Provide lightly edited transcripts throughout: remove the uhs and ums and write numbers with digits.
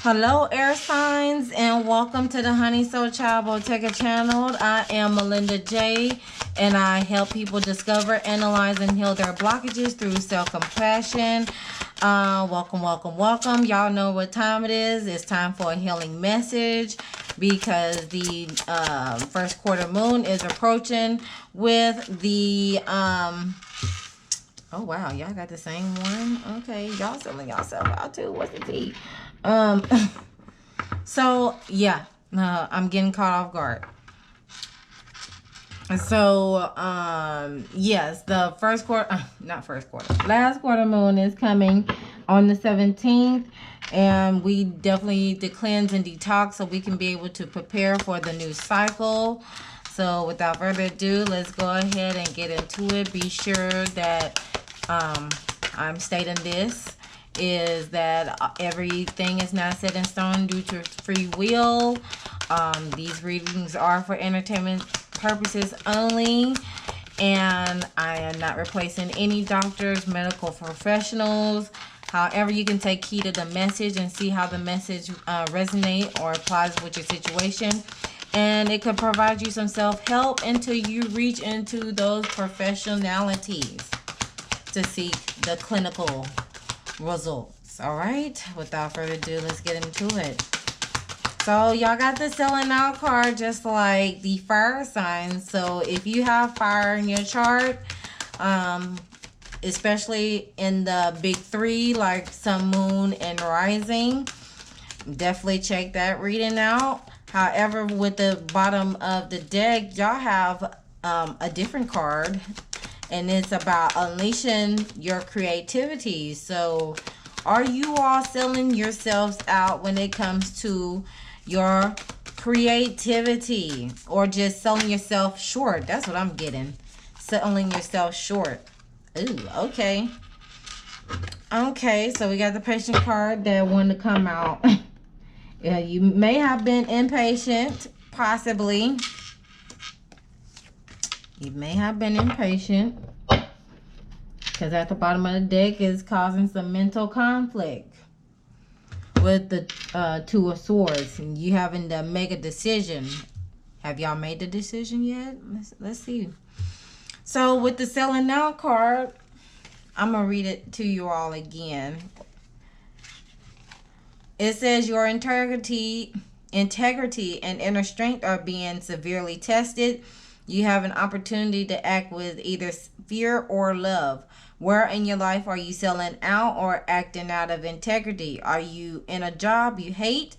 Hello, air signs, and welcome to the Honey Soul Child Bottega channel. I am Melinda J, and I help people discover, analyze, and heal their blockages through self-compassion. Welcome. Y'all know what time it is. It's time for a healing message because the first quarter moon is approaching with the oh wow, y'all got the same one. Okay, y'all selling yourself out too. What's the tea? So yeah, I'm getting caught off guard. So, yes, the last quarter moon is coming on the 17th, and we definitely need to cleanse and detox so we can be able to prepare for the new cycle. So without further ado, let's go ahead and get into it. Be sure that, I'm stating this is that everything is not set in stone due to free will. These readings are for entertainment purposes only, and I am not replacing any doctors, medical professionals. However, you can take heed of the message and see how the message resonates or applies with your situation, and it could provide you some self-help until you reach into those professionalities to seek the clinical results. All right, without further ado, let's get into it. So y'all got the selling out card just like the fire signs. So if you have fire in your chart, especially in the big three like sun, moon, and rising, definitely check that reading out. However, with the bottom of the deck, y'all have a different card, and it's about unleashing your creativity. So are you all selling yourselves out when it comes to your creativity, or just selling yourself short? That's what I'm getting. Selling yourself short. Ooh, okay. Okay, so we got the patient card that wanted to come out. Yeah, you may have been impatient, possibly. You may have been impatient because at the bottom of the deck is causing some mental conflict with the Two of Swords, and you having to make a decision. Have y'all made the decision yet? Let's see. So with the selling out card, I'm gonna read it to you all again. It says your integrity and inner strength are being severely tested. You have an opportunity to act with either fear or love. Where in your life are you selling out or acting out of integrity? Are you in a job you hate?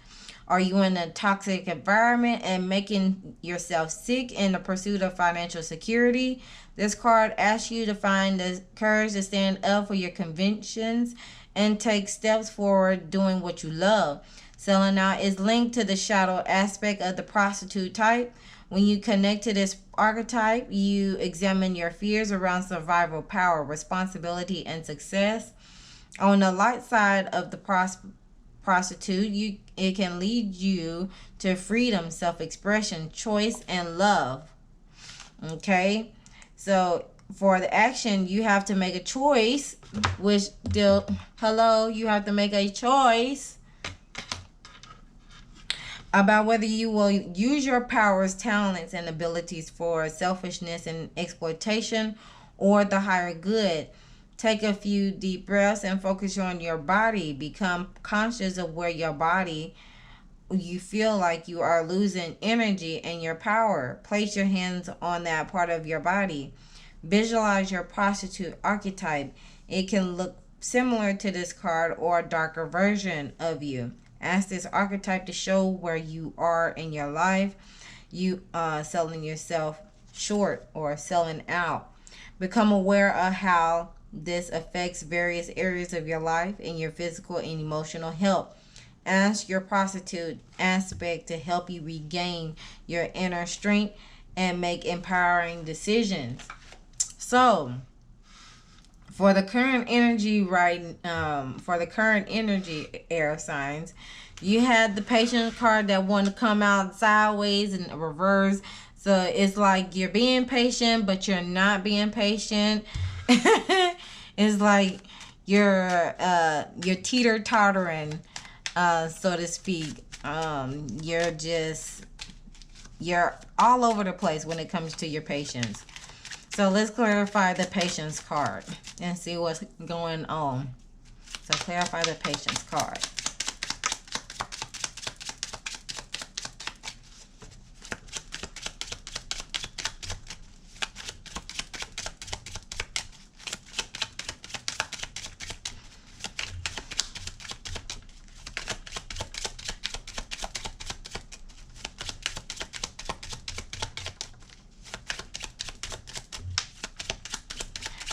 Are you in a toxic environment and making yourself sick in the pursuit of financial security? This card asks you to find the courage to stand up for your convictions and take steps forward doing what you love. Selling out is linked to the shadow aspect of the prostitute type. When you connect to this archetype, you examine your fears around survival, power, responsibility, and success. On the light side of the prostitute, it can lead you to freedom, self-expression, choice, and love. Okay, so for the action, you have to make a choice, you have to make a choice about whether you will use your powers, talents, and abilities for selfishness and exploitation or the higher good. Take a few deep breaths and focus on your body. Become conscious of where you feel like you are losing energy and your power. Place your hands on that part of your body. Visualize your prostitute archetype. It can look similar to this card or a darker version of you. Ask this archetype to show where you are in your life. You selling yourself short or selling out. Become aware of how this affects various areas of your life and your physical and emotional health. Ask your prostitute aspect to help you regain your inner strength and make empowering decisions. So, for the current energy, air signs, you had the patient card that wanted to come out sideways and reverse. So it's like you're being patient, but you're not being patient. It's like you're teeter-tottering so to speak. You're all over the place when it comes to your patience. So let's clarify the patience card and see what's going on. So clarify the patience card.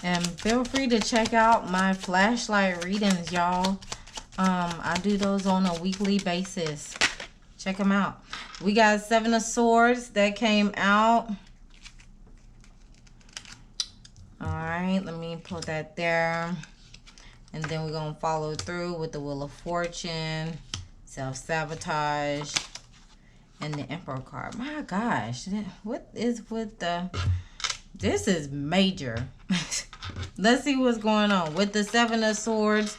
And feel free to check out my flashlight readings, y'all. I do those on a weekly basis. Check them out. We got 7 of Swords that came out. All right, let me put that there. And then we're going to follow through with the Wheel of Fortune, self-sabotage, and the Emperor card. My gosh, what is with the... This is major. Let's see what's going on. With the 7 of Swords,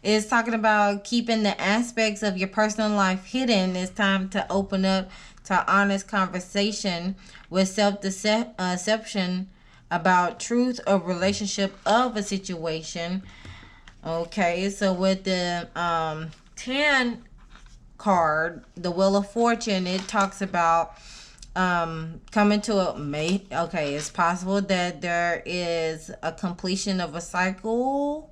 it's talking about keeping the aspects of your personal life hidden. It's time to open up to honest conversation with self-deception about truth of relationship of a situation. Okay, so with the 10 card, the Wheel of Fortune, it talks about coming to a mate. Okay, it's possible that there is a completion of a cycle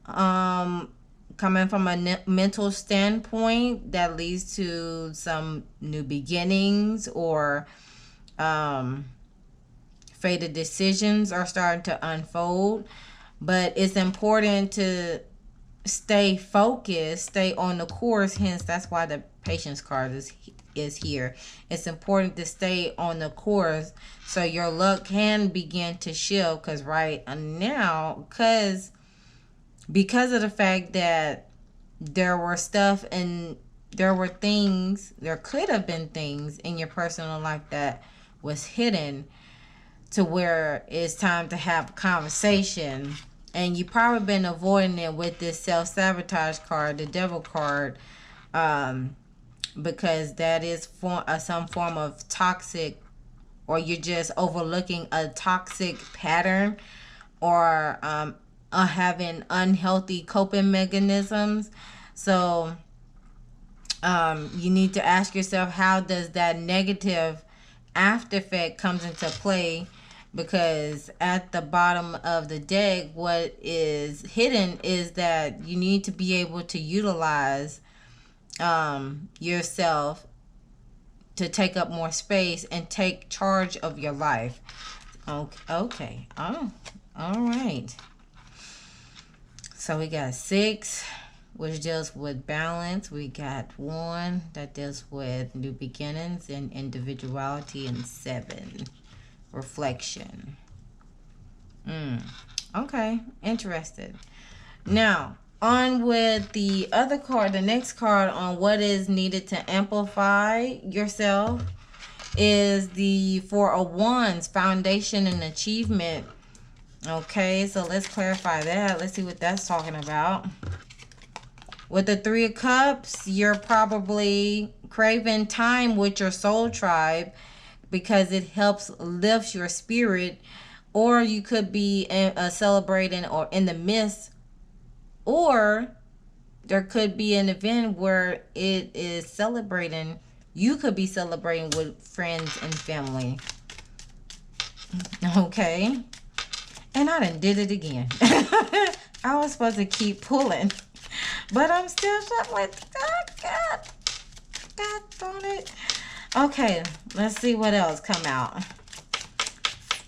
coming from a mental standpoint that leads to some new beginnings, or fated decisions are starting to unfold. But it's important to stay focused, stay on the course. Hence, that's why the patience card is here. It's important to stay on the course so your luck can begin to shift. Because right now, because of the fact that there were stuff and there could have been things in your personal life that was hidden, to where it's time to have a conversation. And you probably been avoiding it with this self-sabotage card, the Devil card, because that is some form of toxic, or you're just overlooking a toxic pattern, or having unhealthy coping mechanisms. So you need to ask yourself, how does that negative after effect comes into play? Because at the bottom of the deck, what is hidden is that you need to be able to utilize yourself to take up more space and take charge of your life. Okay. Oh, all right. So we got 6, which deals with balance. We got 1 that deals with new beginnings and individuality, and 7, reflection. Okay, interested. Now, on with the other card, the next card on what is needed to amplify yourself is the 4 of Wands, foundation and achievement. Okay, so let's clarify that. Let's see what that's talking about. With the 3 of Cups, you're probably craving time with your soul tribe because it helps lift your spirit. Or you could be celebrating or in the midst, or there could be an event where it is celebrating. You could be celebrating with friends and family. Okay. And I done did it again. I was supposed to keep pulling, but I'm still shuffling. Oh, God darn it. Okay, let's see what else come out.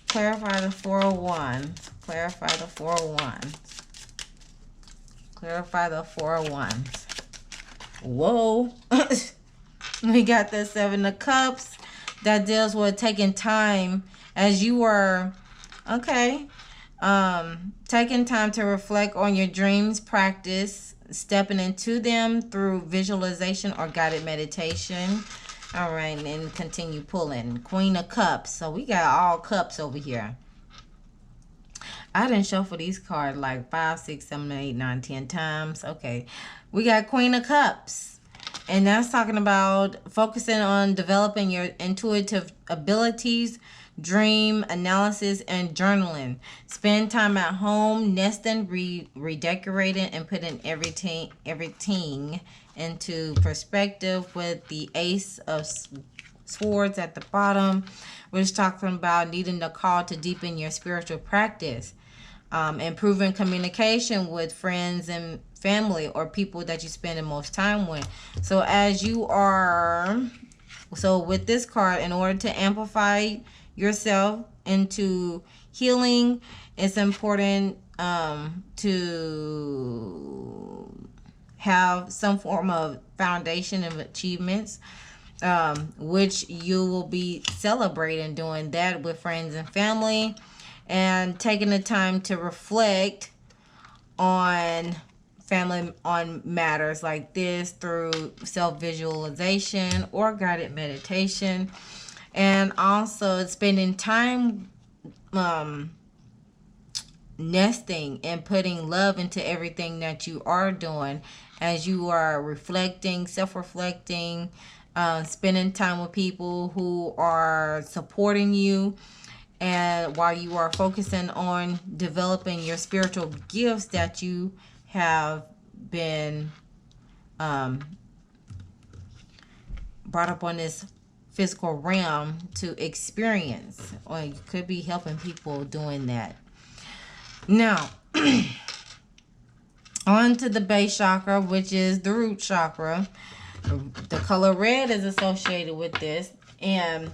Clarify the 4 of Wands. Clarify the 4 of Wands. Clarify the 4 of Wands. Whoa. We got the 7 of Cups that deals with taking time as you were, taking time to reflect on your dreams, practice stepping into them through visualization or guided meditation. All right, and continue pulling. Queen of Cups. So we got all cups over here. I didn't shuffle these cards like 5, 6, 7, 8, 9, 10 times. Okay. We got Queen of Cups. And that's talking about focusing on developing your intuitive abilities, dream analysis, and journaling. Spend time at home, nesting, redecorating, and putting everything into perspective with the Ace of Swords at the bottom, which talking about needing the call to deepen your spiritual practice. Improving communication with friends and family or people that you spend the most time with. So with this card, in order to amplify yourself into healing, it's important to have some form of foundation of achievements, which you will be celebrating doing that with friends and family, and taking the time to reflect on matters like this through self-visualization or guided meditation, and also spending time nesting and putting love into everything that you are doing as you are reflecting, self-reflecting, spending time with people who are supporting you, and while you are focusing on developing your spiritual gifts that you have been brought up on this physical realm to experience, or you could be helping people doing that. Now, on to the base chakra, which is the root chakra. The color red is associated with this, and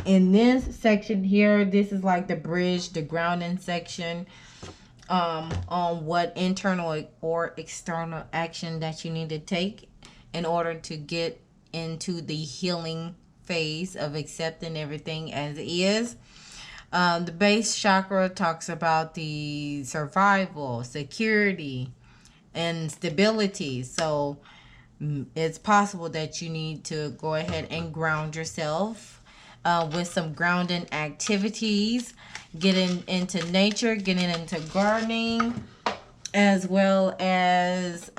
in this section here, this is like the bridge, the grounding section, on what internal or external action that you need to take in order to get into the healing phase of accepting everything as it is. The base chakra talks about the survival, security, and stability. So it's possible that you need to go ahead and ground yourself with some grounding activities, getting into nature, getting into gardening, as well as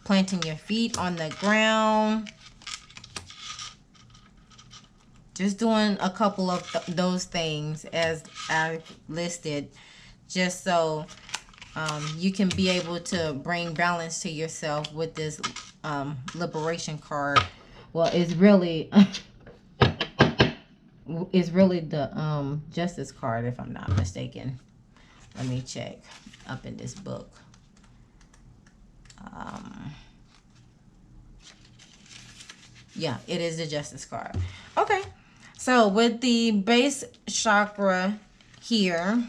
planting your feet on the ground. Just doing a couple of those things as I listed, just so you can be able to bring balance to yourself with this liberation card. Well, it's really the justice card, if I'm not mistaken. Let me check up in this book. Yeah, it is the justice card. Okay. So with the base chakra here,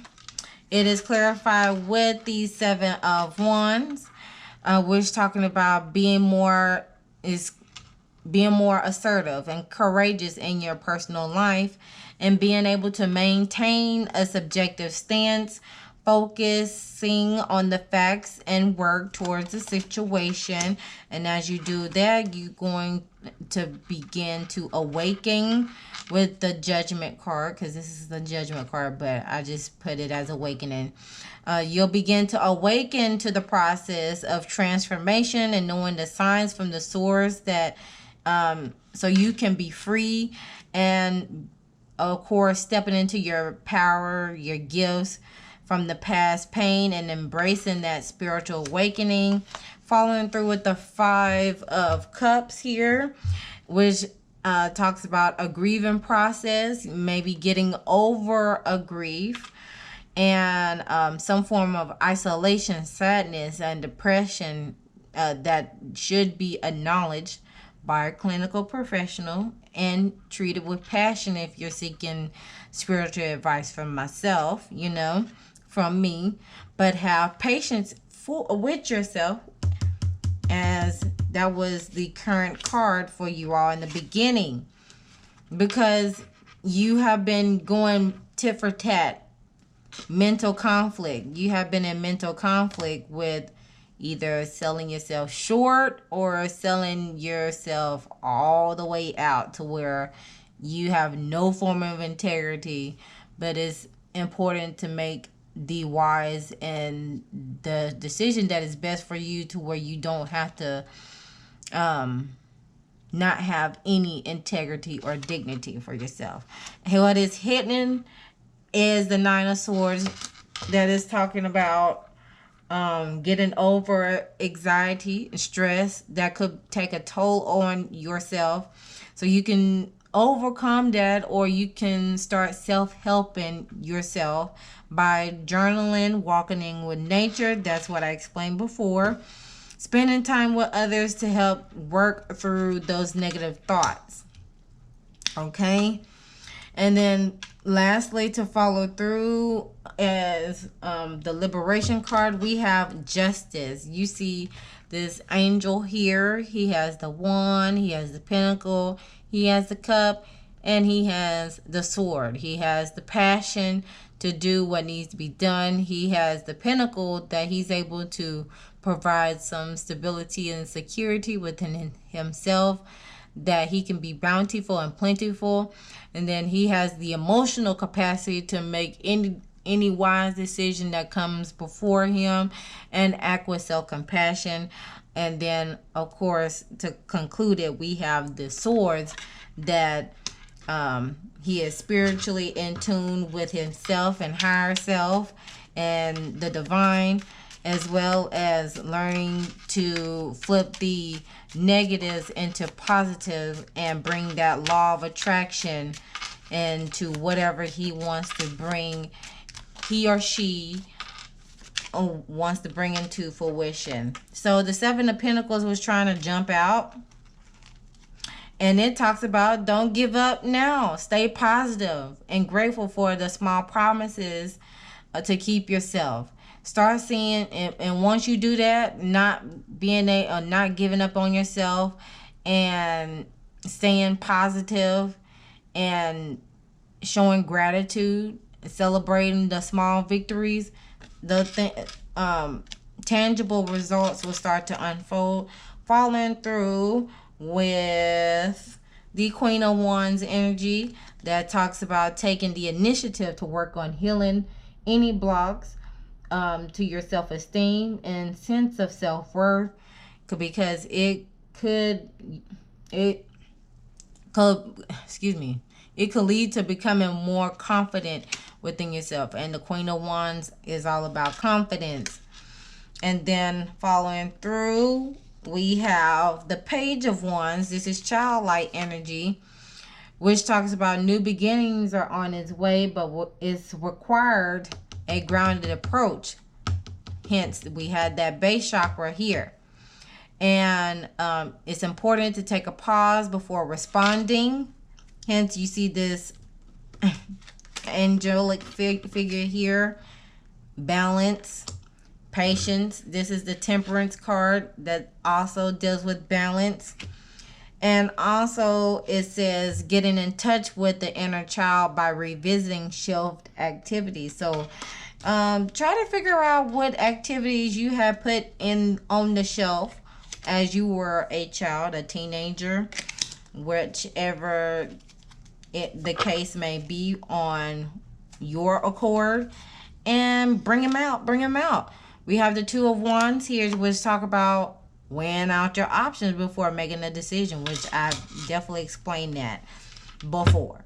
it is clarified with the 7 of Wands, which talking about being more assertive and courageous in your personal life, and being able to maintain a subjective stance, focusing on the facts and work towards the situation. And as you do that, you're going to begin to awaken with the Judgment card, because this is the Judgment card, but I just put it as awakening. You'll begin to awaken to the process of transformation and knowing the signs from the source that so you can be free, and of course stepping into your power, your gifts from the past pain, and embracing that spiritual awakening. Following through with the 5 of Cups here, which talks about a grieving process, maybe getting over a grief, and some form of isolation, sadness, and depression that should be acknowledged by a clinical professional and treated with passion if you're seeking spiritual advice from myself, from me. But have patience with yourself, as that was the current card for you all in the beginning, because you have been going tit for tat, mental conflict. You have been in mental conflict with either selling yourself short or selling yourself all the way out to where you have no form of integrity. But it's important to make the wise and the decision that is best for you, to where you don't have to not have any integrity or dignity for yourself. What is hidden is the Nine of Swords, that is talking about getting over anxiety and stress that could take a toll on yourself. So you can overcome that, or you can start self-helping yourself by journaling, walking in with nature. That's what I explained before. Spending time with others to help work through those negative thoughts. Okay? And then lastly, to follow through, as the Liberation card, we have Justice. You see this angel here. He has the wand, he has the pentacle, he has the cup, and he has the sword. He has the passion to do what needs to be done. He has the pentacle, that he's able to provide some stability and security within himself, that he can be bountiful and plentiful. And then he has the emotional capacity to make any wise decision that comes before him, and act with self-compassion. And then, of course, to conclude it, we have the swords, that he is spiritually in tune with himself and higher self and the divine, as well as learning to flip the negatives into positive and bring that law of attraction into whatever he wants to bring, he or she wants to bring into fruition. So the Seven of Pentacles was trying to jump out, and it talks about don't give up now. Stay positive and grateful for the small promises to keep yourself. Start seeing, and once you do that, not giving up on yourself, and staying positive and showing gratitude, celebrating the small victories, tangible results will start to unfold. Following through with the Queen of Wands energy, that talks about taking the initiative to work on healing any blocks to your self-esteem and sense of self-worth, because it could lead to becoming more confident within yourself. And the Queen of Wands is all about confidence. And then following through, we have the Page of Wands. This is childlike energy, which talks about new beginnings are on its way, but it's required a grounded approach. Hence, we had that base chakra here. And it's important to take a pause before responding. Hence, you see this angelic figure here. Balance, patience. This is the Temperance card that also deals with balance. And also it says getting in touch with the inner child by revisiting shelved activities. So try to figure out what activities you have put on the shelf as you were a child, a teenager, whichever the case may be on your accord, and bring them out. We have the Two of Wands here, which talk about weighing out your options before making a decision, which I've definitely explained that before.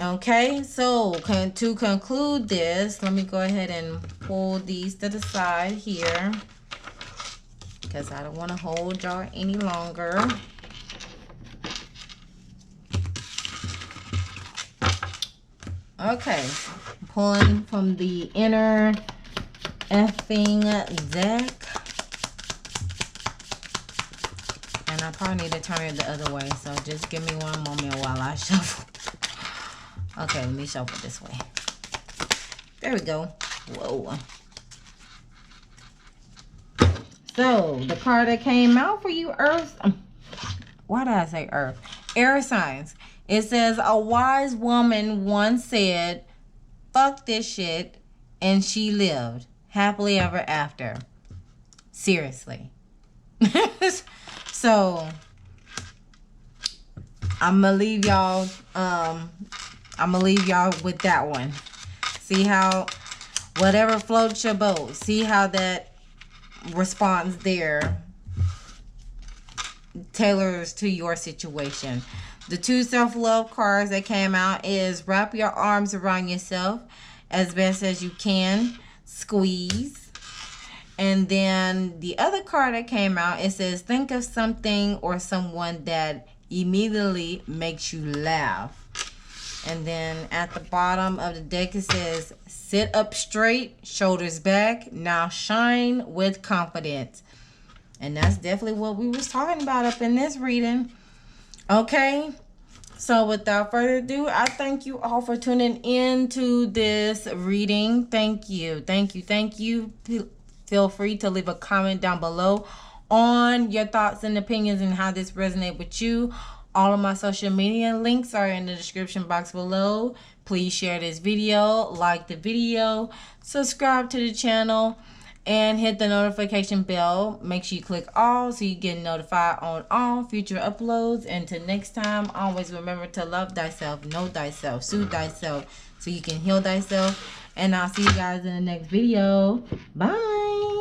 Okay, so to conclude this, let me go ahead and pull these to the side here, because I don't want to hold y'all any longer. Okay, pulling from the inner effing deck. And I probably need to turn it the other way, so just give me one moment while I shuffle. Okay, let me shuffle this way. There we go. Whoa. So, the card that came out for you, Earth. Why did I say Earth? Air signs. It says, a wise woman once said, fuck this shit, and she lived happily ever after. Seriously. So, I'm gonna leave y'all with that one. See how whatever floats your boat. See how that response there tailors to your situation. The 2 self-love cards that came out is wrap your arms around yourself as best as you can. Squeeze. And then the other card that came out, it says think of something or someone that immediately makes you laugh. And then at the bottom of the deck it says sit up straight, shoulders back, now shine with confidence. And that's definitely what we was talking about up in this reading. Okay, so without further ado, I thank you all for tuning in to this reading. Thank you, thank you, thank you. Feel free to leave a comment down below on your thoughts and opinions and how this resonates with you. All of my social media links are in the description box below. Please share this video, like the video, subscribe to the channel, and hit the notification bell. Make sure you click all so you get notified on all future uploads. And till next time, always remember to love thyself, know thyself, soothe thyself so you can heal thyself. And I'll see you guys in the next video. Bye.